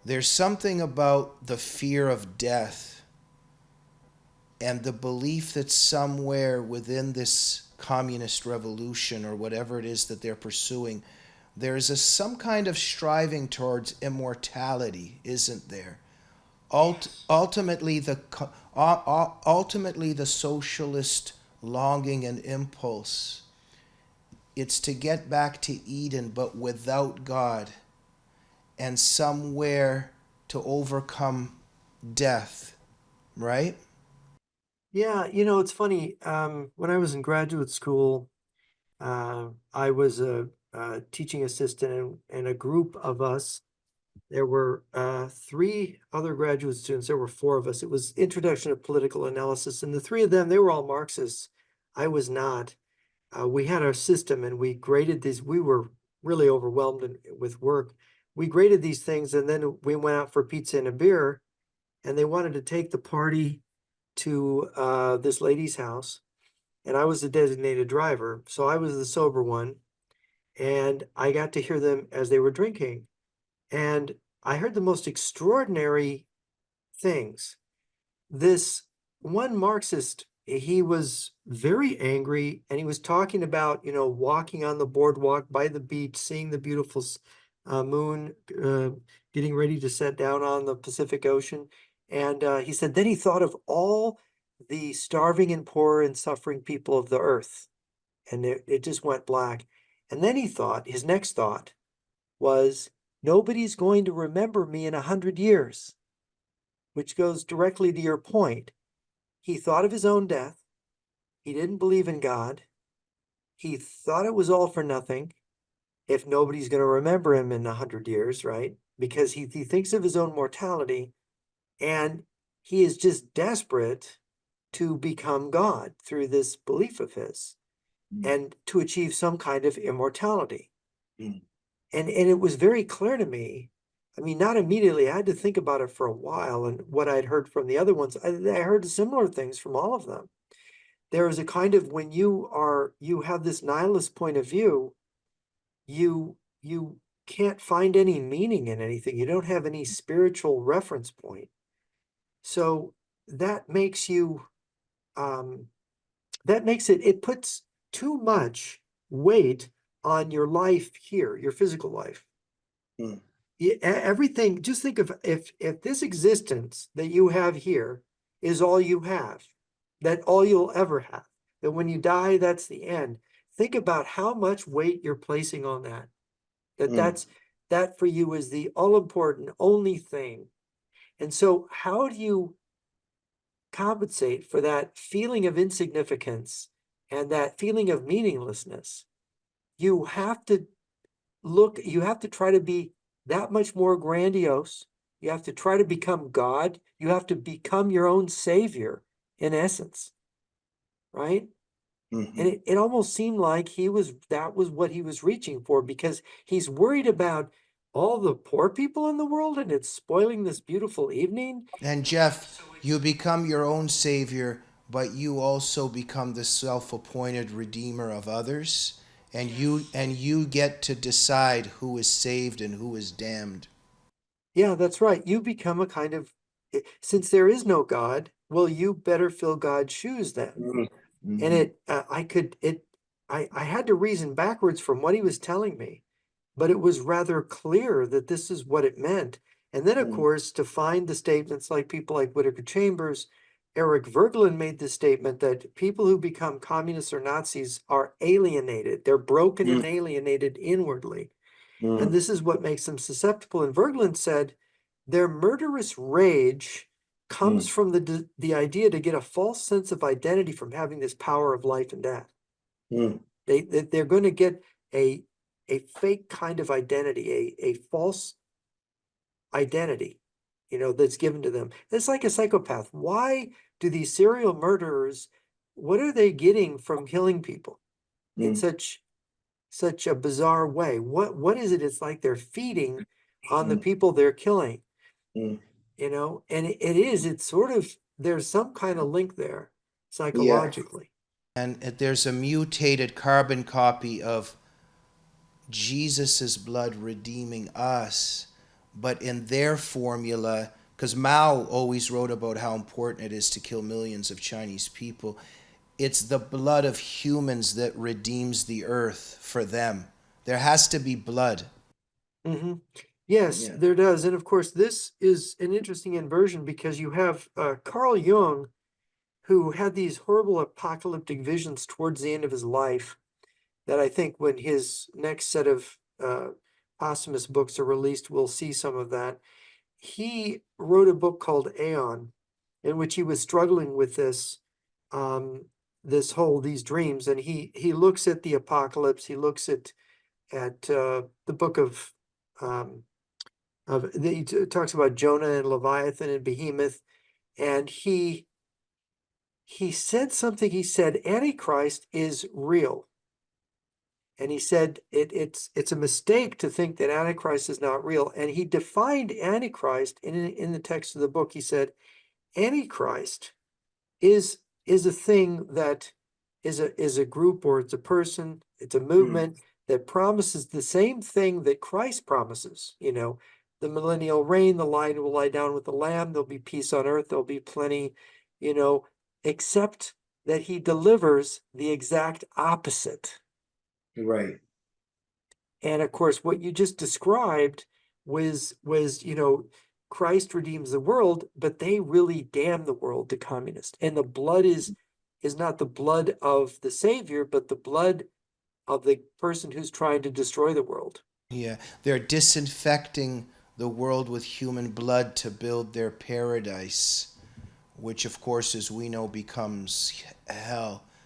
There's something about the fear of death and the belief that somewhere within this communist revolution or whatever it is that they're pursuing, there's some kind of striving towards immortality, isn't there? Ultimately, ultimately the socialist longing and impulse, it's to get back to Eden, but without God, and somewhere to overcome death, right? Yeah, it's funny. When I was in graduate school, I was a teaching assistant, and a group of us. There were three other graduate students. There were four of us. It was Introduction to Political Analysis, and the three of them, they were all Marxists. I was not. We had our system, and we graded these. We were really overwhelmed with work. We graded these things, and then we went out for pizza and a beer, and they wanted to take the party to this lady's house, and I was the designated driver, so I was the sober one, and I got to hear them as they were drinking, and I heard the most extraordinary things. This one Marxist, he was very angry, and he was talking about, walking on the boardwalk by the beach, seeing the beautiful moon getting ready to set down on the Pacific Ocean. And he said, then he thought of all the starving and poor and suffering people of the earth, and it just went black. And then he thought, his next thought was, nobody's going to remember me in 100 years, which goes directly to your point. He thought of his own death. He didn't believe in God. He thought it was all for nothing if nobody's going to remember him in 100 years, right? Because he thinks of his own mortality, and he is just desperate to become God through this belief of his and to achieve some kind of immortality. Mm. And it was very clear to me. I mean, not immediately. I had to think about it for a while, and what I'd heard from the other ones. I heard similar things from all of them. There is a kind of, when you have this nihilist point of view, you can't find any meaning in anything. You don't have any spiritual reference point. So that makes you um, that makes it puts too much weight on your life here, your physical life. Mm. Everything, just think of, if this existence that you have here is all you have, that all you'll ever have, that when you die, that's the end. Think about how much weight you're placing on that. That Mm. that's that for you is the all important only thing. And so how do you compensate for that feeling of insignificance and that feeling of meaninglessness? You have to you have to try to be that much more grandiose. You have to try to become God. You have to become your own savior, in essence, right? And Mhm. it almost seemed like that was what he was reaching for, because he's worried about all the poor people in the world, and it's spoiling this beautiful evening. And Jeff, you become your own savior, but you also become the self-appointed redeemer of others, and you get to decide who is saved and who is damned. Yeah, that's right. You become a kind of, since there is no God, well, you better fill God's shoes then. Mm. And Mhm. I had to reason backwards from what he was telling me, but it was rather clear that this is what it meant. And then, of Mm. course, to find the statements like people like Whittaker Chambers, Eric Verglen made the statement that people who become communists or Nazis are alienated. They're broken Mm. and alienated inwardly. And Mm. this is what makes them susceptible. And Verglen said their murderous rage comes Mm. from the idea to get a false sense of identity from having this power of life and death. Mm. They're going to get a a fake kind of identity, a false identity, that's given to them. It's like a psychopath. Why do these serial murderers, what are they getting from killing people in Mm. such a bizarre way? What is it? It's like they're feeding on the Mm. people they're killing, Mm. and it's sort of, there's some kind of link there Yeah. psychologically. And there's a mutated carbon copy of Jesus's blood redeeming us, but in their formula, because Mao always wrote about how important it is to kill millions of Chinese people, it's the blood of humans that redeems the earth for them. There has to be blood. Hmm. Yes, Yeah. there does. And of course, this is an interesting inversion because you have Carl Jung, who had these horrible apocalyptic visions towards the end of his life that I think when his next set of posthumous books are released, we'll see some of that. He wrote a book called Aeon, in which he was struggling with um, these dreams, and he looks at the apocalypse. He looks at the book um, he talks about Jonah and Leviathan and Behemoth, and he said something. He said Antichrist is real. And he said it's a mistake to think that Antichrist is not real. And he defined Antichrist in the text of the book. He said Antichrist is a thing that is a group, or it's a person, it's a movement that promises the same thing that Christ promises. The millennial reign, the lion will lie down with the lamb, there'll be peace on earth, there'll be plenty, you know, except that he delivers the exact opposite. Right. And of course, what you just described was Christ redeems the world, but they really damn the world to communists. And the blood is not the blood of the Savior, but the blood of the person who's trying to destroy the world. Yeah. They're disinfecting the world with human blood to build their paradise, which, of course, as we know, becomes hell.